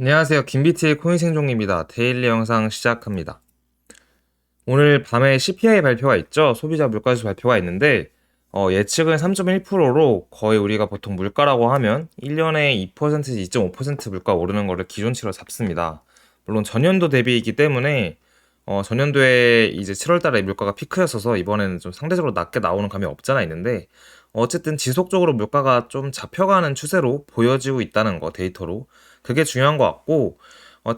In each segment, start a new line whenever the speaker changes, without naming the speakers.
안녕하세요. 김비트의 코인생존입니다. 데일리 영상 시작합니다. 오늘 밤에 CPI 발표가 있죠. 소비자 물가지수 발표가 있는데 예측은 3.1%로 거의 우리가 보통 물가라고 하면 1년에 2%에서 2.5% 물가 오르는 거를 기준치로 잡습니다. 물론 전년도 대비이기 때문에 전년도에 이제 7월 달에 물가가 피크였어서 이번에는 좀 상대적으로 낮게 나오는 감이 없잖아 있는데 어쨌든 지속적으로 물가가 좀 잡혀가는 추세로 보여지고 있다는 거 데이터로 그게 중요한 것 같고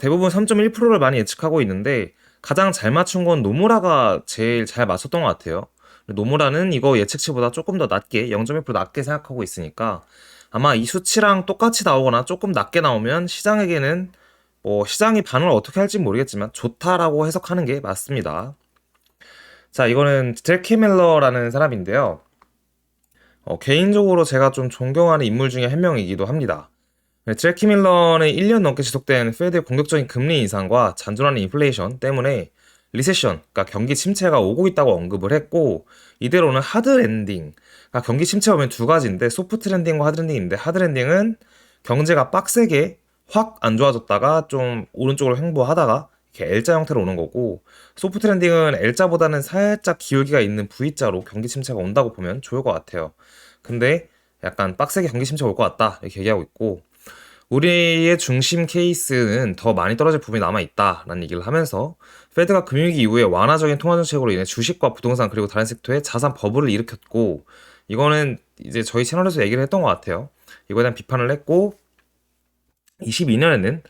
대부분 3.1%를 많이 예측하고 있는데 가장 잘 맞춘 건 노무라가 제일 잘 맞췄던 것 같아요. 노무라는 이거 예측치보다 조금 더 낮게 0.1% 낮게 생각하고 있으니까 아마 이 수치랑 똑같이 나오거나 조금 낮게 나오면 시장에게는 시장이 반응을 어떻게 할지 모르겠지만 좋다라고 해석하는 게 맞습니다. 자, 이거는 드레키 멜러라는 사람인데요. 개인적으로 제가 좀 존경하는 인물 중에 한 명이기도 합니다. 드레키 멜러는 1년 넘게 지속된 페드의 공격적인 금리 인상과 잔존하는 인플레이션 때문에 리세션, 그러니까 경기 침체가 오고 있다고 언급을 했고 이대로는 하드 랜딩, 그러니까 경기 침체가 오면 두 가지인데 소프트 랜딩과 하드 랜딩인데 하드 랜딩은 경제가 빡세게 확 안 좋아졌다가 좀 오른쪽으로 횡보하다가 이렇게 L자 형태로 오는 거고 소프트 랜딩은 L자보다는 살짝 기울기가 있는 V자로 경기 침체가 온다고 보면 좋을 것 같아요. 근데 약간 빡세게 경기 침체가 올 것 같다 이렇게 얘기하고 있고 우리의 중심 케이스는 더 많이 떨어질 부분이 남아있다라는 얘기를 하면서 페드가 금융위기 이후에 완화적인 통화정책으로 인해 주식과 부동산 그리고 다른 섹터에 자산 버블을 일으켰고 이거는 이제 저희 채널에서 얘기를 했던 것 같아요. 이거에 대한 비판을 했고 22년에는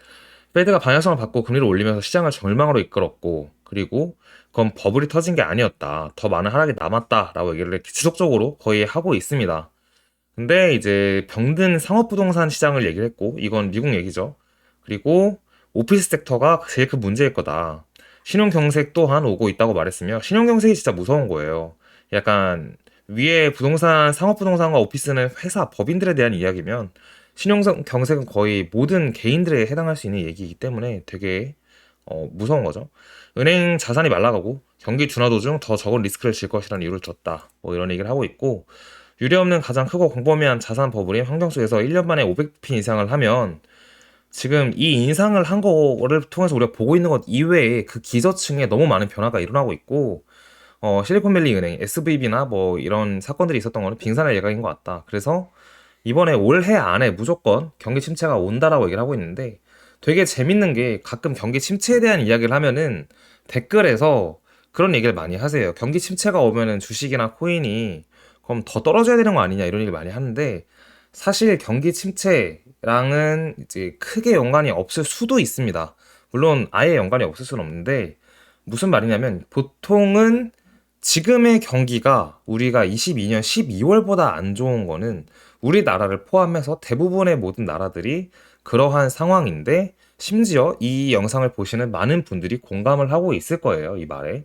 페드가 방향성을 바꾸고 금리를 올리면서 시장을 절망으로 이끌었고 그리고 그건 버블이 터진 게 아니었다. 더 많은 하락이 남았다라고 얘기를 지속적으로 거의 하고 있습니다. 근데 이제 병든 상업부동산 시장을 얘기를 했고 이건 미국 얘기죠. 그리고 오피스 섹터가 제일 큰 문제일 거다. 신용경색 또한 오고 있다고 말했으며 신용경색이 진짜 무서운 거예요. 약간 위에 부동산, 상업부동산과 오피스는 회사, 법인들에 대한 이야기면 신용경색은 거의 모든 개인들에 해당할 수 있는 얘기이기 때문에 되게 무서운 거죠. 은행 자산이 말라가고 경기 둔화 도중 더 적은 리스크를 질 것이라는 이유를 줬다. 뭐 이런 얘기를 하고 있고 유례없는 가장 크고 광범위한 자산 버블인 환경 속에서 1년 만에 500핀 이상을 하면 지금 이 인상을 한 거를 통해서 우리가 보고 있는 것 이외에 그 기저층에 너무 많은 변화가 일어나고 있고 실리콘밸리 은행, SVB나 뭐 이런 사건들이 있었던 거는 빙산의 예각인 것 같다. 그래서 이번에 올해 안에 무조건 경기 침체가 온다라고 얘기를 하고 있는데 되게 재밌는 게 가끔 경기 침체에 대한 이야기를 하면은 댓글에서 그런 얘기를 많이 하세요. 경기 침체가 오면은 주식이나 코인이 그럼 더 떨어져야 되는 거 아니냐 이런 얘기를 많이 하는데 사실 경기 침체랑은 이제 크게 연관이 없을 수도 있습니다. 물론 아예 연관이 없을 수는 없는데 무슨 말이냐면 보통은 지금의 경기가 우리가 22년 12월보다 안 좋은 거는 우리나라를 포함해서 대부분의 모든 나라들이 그러한 상황인데 심지어 이 영상을 보시는 많은 분들이 공감을 하고 있을 거예요, 이 말에.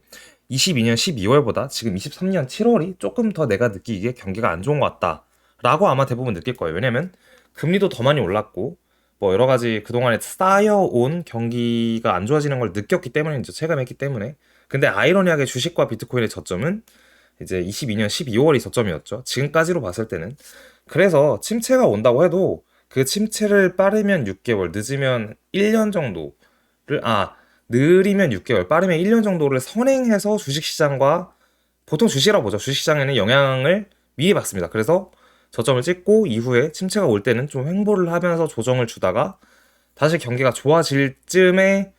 22년 12월보다 지금 23년 7월이 조금 더 내가 느끼기에 경기가 안 좋은 것 같다. 라고 아마 대부분 느낄 거예요. 왜냐면 금리도 더 많이 올랐고 뭐 여러 가지 그동안에 쌓여온 경기가 안 좋아지는 걸 느꼈기 때문이죠. 체감했기 때문에. 근데 아이러니하게 주식과 비트코인의 저점은 이제 22년 12월이 저점이었죠. 지금까지로 봤을 때는. 그래서 침체가 온다고 해도 그 침체를 빠르면 6개월, 늦으면 1년 정도를, 느리면 6개월, 빠르면 1년 정도를 선행해서 주식시장과, 보통 주식이라고 보죠. 주식시장에는 영향을 미리 받습니다. 그래서 저점을 찍고 이후에 침체가 올 때는 좀 횡보를 하면서 조정을 주다가 다시 경기가 좋아질 쯤에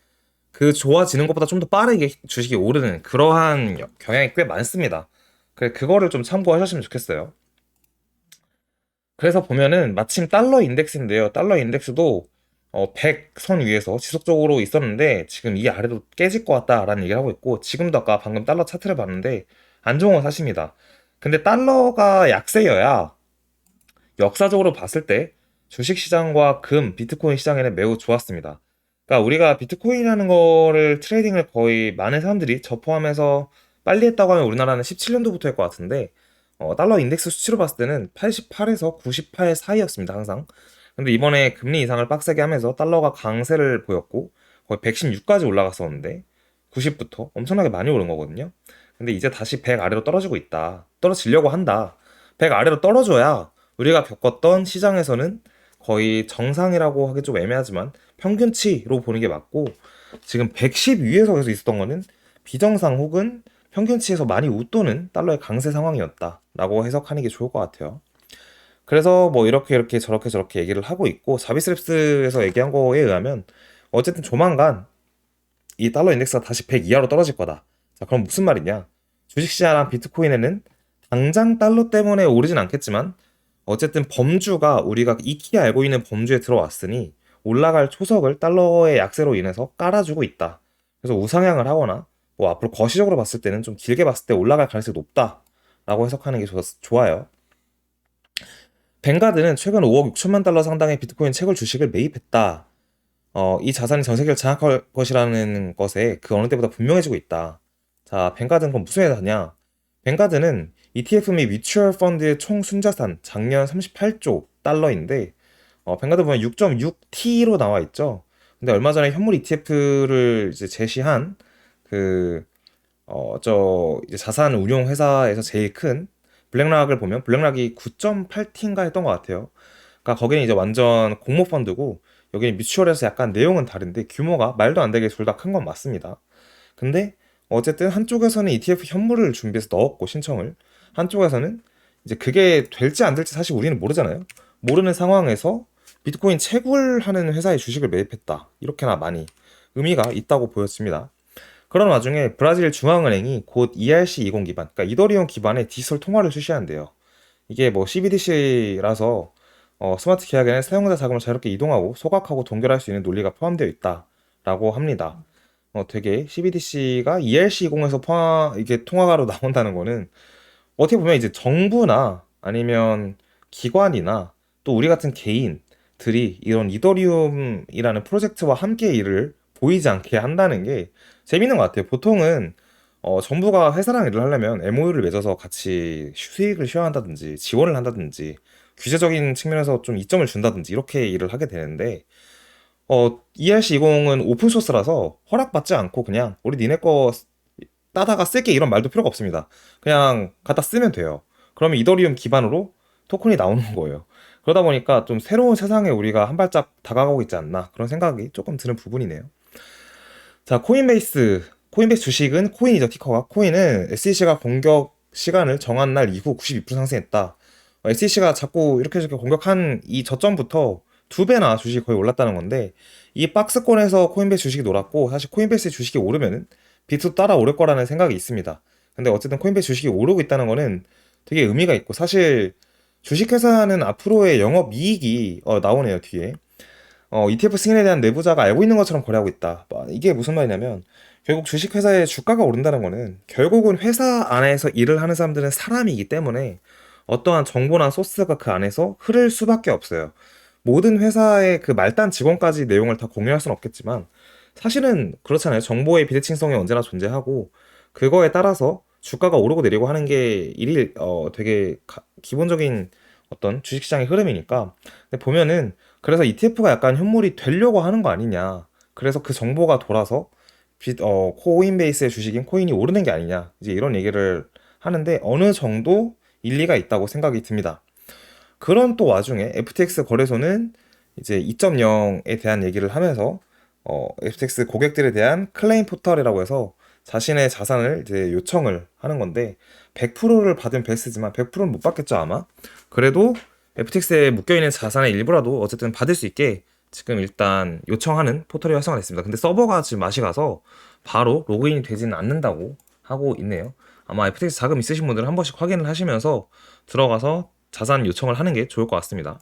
그 좋아지는 것보다 좀 더 빠르게 주식이 오르는 그러한 경향이 꽤 많습니다. 그거를 좀 참고하셨으면 좋겠어요. 그래서 보면은 마침 달러 인덱스인데요. 달러 인덱스도 100선 위에서 지속적으로 있었는데 지금 이 아래로 깨질 것 같다라는 얘기를 하고 있고 지금도 아까 방금 달러 차트를 봤는데 안 좋은 건 사실입니다. 근데 달러가 약세여야 역사적으로 봤을 때 주식시장과 비트코인 시장에는 매우 좋았습니다. 그러니까 우리가 비트코인이라는 거를 트레이딩을 거의 많은 사람들이 저 포함해서 빨리 했다고 하면 우리나라는 17년도부터 할 것 같은데 달러 인덱스 수치로 봤을 때는 88에서 98 사이였습니다, 항상. 근데 이번에 금리 인상을 빡세게 하면서 달러가 강세를 보였고 거의 116까지 올라갔었는데 90부터 엄청나게 많이 오른 거거든요. 근데 이제 다시 100 아래로 떨어지고 있다. 떨어지려고 한다. 100 아래로 떨어져야 우리가 겪었던 시장에서는 거의 정상이라고 하기 좀 애매하지만 평균치로 보는 게 맞고, 지금 110 위에서 계속 있었던 거는 비정상 혹은 평균치에서 많이 웃도는 달러의 강세 상황이었다라고 해석하는 게 좋을 것 같아요. 그래서 뭐 이렇게 저렇게 얘기를 하고 있고, 자비스랩스에서 얘기한 거에 의하면 어쨌든 조만간 이 달러 인덱스가 다시 100 이하로 떨어질 거다. 자, 그럼 무슨 말이냐? 주식시장이랑 비트코인에는 당장 달러 때문에 오르진 않겠지만 어쨌든 범주가 우리가 익히 알고 있는 범주에 들어왔으니 올라갈 초석을 달러의 약세로 인해서 깔아주고 있다. 그래서 우상향을 하거나 뭐 앞으로 거시적으로 봤을 때는 좀 길게 봤을 때 올라갈 가능성이 높다라고 해석하는 게 좋아요. 뱅가드는 최근 5억 6천만 달러 상당의 비트코인 채굴 주식을 매입했다. 이 자산이 전 세계를 장악할 것이라는 것에 그 어느 때보다 분명해지고 있다. 자, 뱅가드는 그럼 무슨 회사냐? 뱅가드는 ETF 및 뮤추얼 펀드의 총 순자산 작년 38조 달러인데, 뱅가드 보면 6.6T로 나와 있죠. 근데 얼마 전에 현물 ETF를 이제 제시한 그, 이제 자산 운용 회사에서 제일 큰 블랙락을 보면 블랙락이 9.8T인가 했던 것 같아요. 그러니까 거기는 이제 완전 공모 펀드고 여기는 뮤추얼에서 약간 내용은 다른데 규모가 말도 안 되게 둘 다 큰 건 맞습니다. 근데 어쨌든 한쪽에서는 ETF 현물을 준비해서 넣었고 신청을, 한쪽에서는 이제 그게 될지 안 될지 사실 우리는 모르잖아요. 모르는 상황에서 비트코인 채굴하는 회사의 주식을 매입했다. 이렇게나 많이 의미가 있다고 보였습니다. 그런 와중에 브라질 중앙은행이 곧 ERC20 기반, 그러니까 이더리움 기반의 디지털 통화를 출시한대요. 이게 뭐 CBDC라서 스마트 계약에는 사용자 자금을 자유롭게 이동하고 소각하고 동결할 수 있는 논리가 포함되어 있다라고 합니다. 되게 CBDC가 ERC20에서 이게 통화가로 나온다는 거는 어떻게 보면 이제 정부나 아니면 기관이나 또 우리 같은 개인들이 이런 이더리움이라는 프로젝트와 함께 일을 보이지 않게 한다는 게 재밌는 것 같아요. 보통은 정부가 회사랑 일을 하려면 MOU를 맺어서 같이 수익을 쉐어한다든지 지원을 한다든지 규제적인 측면에서 좀 이점을 준다든지 이렇게 일을 하게 되는데, ERC20은 오픈소스라서 허락받지 않고 그냥 우리 니네 거 따다가 쓸게 이런 말도 필요가 없습니다. 그냥 갖다 쓰면 돼요. 그러면 이더리움 기반으로 토큰이 나오는 거예요. 그러다 보니까 좀 새로운 세상에 우리가 한 발짝 다가가고 있지 않나 그런 생각이 조금 드는 부분이네요. 자, 코인베이스 주식은 코인이죠, 티커가. 코인은 SEC가 공격 시간을 정한 날 이후 92% 상승했다. SEC가 자꾸 이렇게 저렇게 공격한 이 저점부터 2배나 주식이 거의 올랐다는 건데, 이 박스권에서 코인베이스 주식이 놀았고 사실 코인베이스 주식이 오르면은 비트도 따라 오를 거라는 생각이 있습니다. 근데 어쨌든 코인베이스 주식이 오르고 있다는 거는 되게 의미가 있고, 사실 주식회사는 앞으로의 영업이익이 나오네요, 뒤에. ETF 승인에 대한 내부자가 알고 있는 것처럼 거래하고 있다. 뭐, 이게 무슨 말이냐면 결국 주식회사의 주가가 오른다는 거는 결국은 회사 안에서 일을 하는 사람들은 사람이기 때문에 어떠한 정보나 소스가 그 안에서 흐를 수밖에 없어요. 모든 회사의 그 말단 직원까지 내용을 다 공유할 수는 없겠지만 사실은 그렇잖아요. 정보의 비대칭성이 언제나 존재하고 그거에 따라서 주가가 오르고 내리고 하는 게 되게 기본적인 어떤 주식시장의 흐름이니까. 근데 보면은 그래서 ETF가 약간 현물이 되려고 하는 거 아니냐. 그래서 그 정보가 돌아서 코인베이스의 주식인 코인이 오르는 게 아니냐. 이제 이런 얘기를 하는데 어느 정도 일리가 있다고 생각이 듭니다. 그런 또 와중에 FTX 거래소는 이제 2.0에 대한 얘기를 하면서 FTX 고객들에 대한 클레임 포털이라고 해서 자신의 자산을 이제 요청을 하는 건데 100%를 받은 베스트지만 100%는 못 받겠죠 아마. 그래도 FTX에 묶여있는 자산의 일부라도 어쨌든 받을 수 있게 지금 일단 요청하는 포털이 활성화 됐습니다. 근데 서버가 지금 맛이 가서 바로 로그인이 되지는 않는다고 하고 있네요. 아마 FTX 자금 있으신 분들은 한 번씩 확인을 하시면서 들어가서 자산 요청을 하는 게 좋을 것 같습니다.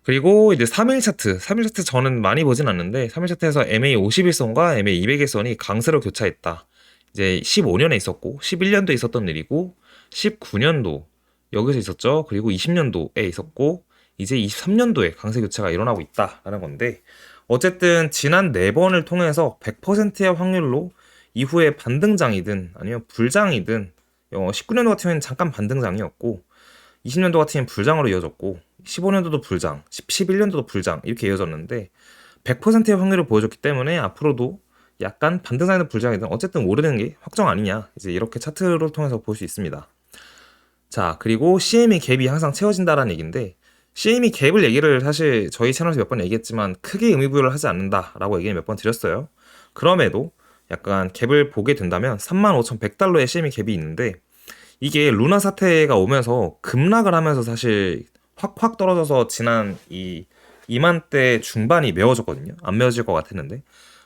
그리고 이제 3일 차트 저는 많이 보진 않는데 3일 차트에서 MA51선과 MA200일선이 강세로 교차했다. 이제 15년에 있었고 11년도에 있었던 일이고 19년도 여기서 있었죠. 그리고 20년도에 있었고 이제 23년도에 강세 교차가 일어나고 있다라는 건데, 어쨌든 지난 4번을 통해서 100%의 확률로 이후에 반등장이든 아니면 불장이든 19년도 같은 경우에는 잠깐 반등장이었고 20년도 같은 경우는 불장으로 이어졌고 15년도도 불장, 11년도도 불장 이렇게 이어졌는데 100%의 확률을 보여줬기 때문에 앞으로도 약간 반등장이든 불장이든 어쨌든 오르는 게 확정 아니냐, 이제 이렇게 차트를 통해서 볼 수 있습니다. 자, 그리고 CME 갭이 항상 채워진다라는 얘기인데 CME 갭을 얘기를 사실 저희 채널에서 몇 번 얘기했지만 크게 의미부여를 하지 않는다라고 얘기를 몇 번 드렸어요. 그럼에도 약간 갭을 보게 된다면 35,100달러의 CME 갭이 있는데 이게 루나 사태가 오면서 급락을 하면서 사실 확확 떨어져서 지난 이 이맘때 중반이 메워졌거든요. 안 메워질 것 같았는데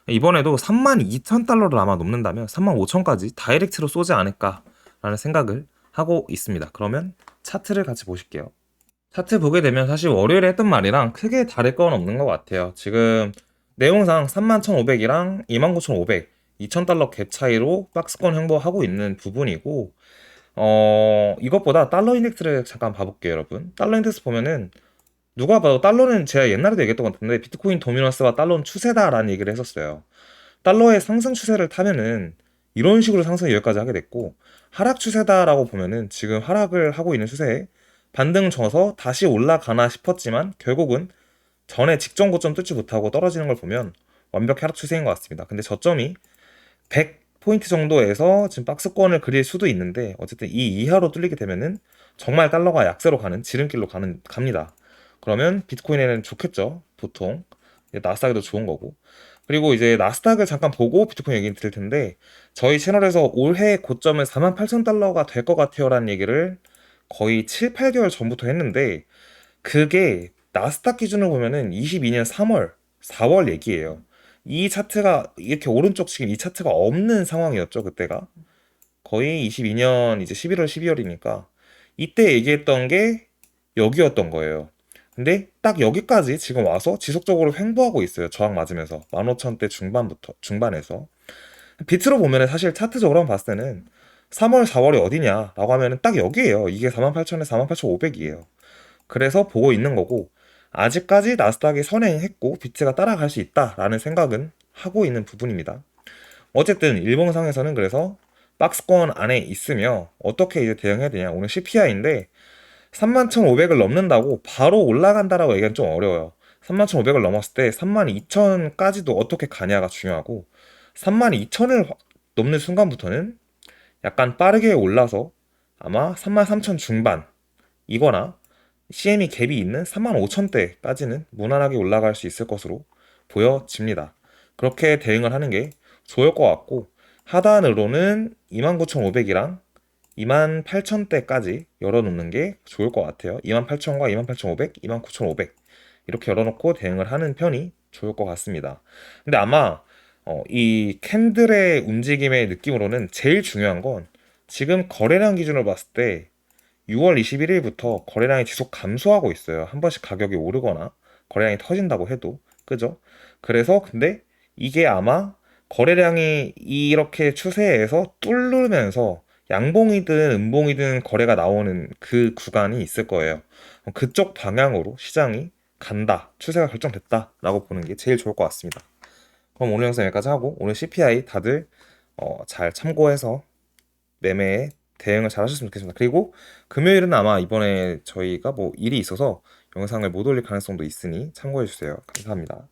이번에도 32,000달러를 아마 넘는다면 35,000까지 다이렉트로 쏘지 않을까라는 생각을 하고 있습니다. 그러면 차트를 같이 보실게요. 차트 보게 되면 사실 월요일에 했던 말이랑 크게 다를 건 없는 것 같아요. 지금 내용상 31,500이랑 29,500, 2,000달러 갭 차이로 박스권 횡보하고 있는 부분이고, 이것보다 달러 인덱스를 잠깐 봐볼게요, 여러분. 달러 인덱스 보면은 누가 봐도 달러는 제가 옛날에도 얘기했던 것 같은데 비트코인 도미넌스와 달러는 추세다라는 얘기를 했었어요. 달러의 상승 추세를 타면은 이런 식으로 상승이 여기까지 하게 됐고 하락 추세다라고 보면은 지금 하락을 하고 있는 추세에 반등 줘서 다시 올라가나 싶었지만 결국은 전에 직전 고점 뚫지 못하고 떨어지는 걸 보면 완벽히 하락 추세인 것 같습니다. 근데 저점이 100포인트 정도에서 지금 박스권을 그릴 수도 있는데 어쨌든 이 이하로 뚫리게 되면은 정말 달러가 약세로 가는 지름길로 갑니다. 그러면 비트코인에는 좋겠죠. 보통 나스닥에도 좋은 거고. 그리고 이제 나스닥을 잠깐 보고 비트코인 얘기 드릴 텐데 저희 채널에서 올해 고점은 48,000달러가 될 것 같아요라는 얘기를 거의 7, 8개월 전부터 했는데 그게 나스닥 기준으로 보면은 22년 3월, 4월 얘기예요. 이 차트가 이렇게 오른쪽 지금 이 차트가 없는 상황이었죠, 그때가. 거의 22년 이제 11월, 12월이니까 이때 얘기했던 게 여기였던 거예요. 근데 딱 여기까지 지금 와서 지속적으로 횡보하고 있어요. 저항 맞으면서 15,000대 중반에서 비트로 보면은 사실 차트적으로 한번 봤을 때는 3월, 4월이 어디냐라고 하면은 딱 여기에요. 이게 48,000에 48,500이에요. 그래서 보고 있는 거고 아직까지 나스닥이 선행했고 비트가 따라갈 수 있다라는 생각은 하고 있는 부분입니다. 어쨌든 일봉상에서는 그래서 박스권 안에 있으며 어떻게 이제 대응해야 되냐. 오늘 CPI인데 31,500을 넘는다고 바로 올라간다라고 얘기하는 좀 어려워요. 31,500을 넘었을 때 32,000까지도 어떻게 가냐가 중요하고 32,000을 넘는 순간부터는 약간 빠르게 올라서 아마 33,000 중반이거나 CME 갭이 있는 35,000대까지는 무난하게 올라갈 수 있을 것으로 보여집니다. 그렇게 대응을 하는 게 좋을 것 같고 하단으로는 29,500이랑 28,000대까지 열어놓는 게 좋을 것 같아요. 28,000과 28,500, 29,500 이렇게 열어놓고 대응을 하는 편이 좋을 것 같습니다. 근데 아마 이 캔들의 움직임의 느낌으로는 제일 중요한 건 지금 거래량 기준으로 봤을 때 6월 21일부터 거래량이 지속 감소하고 있어요. 한 번씩 가격이 오르거나 거래량이 터진다고 해도 그죠? 그래서 근데 이게 아마 거래량이 이렇게 추세에서 뚫으면서 양봉이든 음봉이든 거래가 나오는 그 구간이 있을 거예요. 그쪽 방향으로 시장이 간다, 추세가 결정됐다라고 보는 게 제일 좋을 것 같습니다. 그럼 오늘 영상 여기까지 하고 오늘 CPI 다들 잘 참고해서 매매에 대응을 잘 하셨으면 좋겠습니다. 그리고 금요일은 아마 이번에 저희가 뭐 일이 있어서 영상을 못 올릴 가능성도 있으니 참고해 주세요. 감사합니다.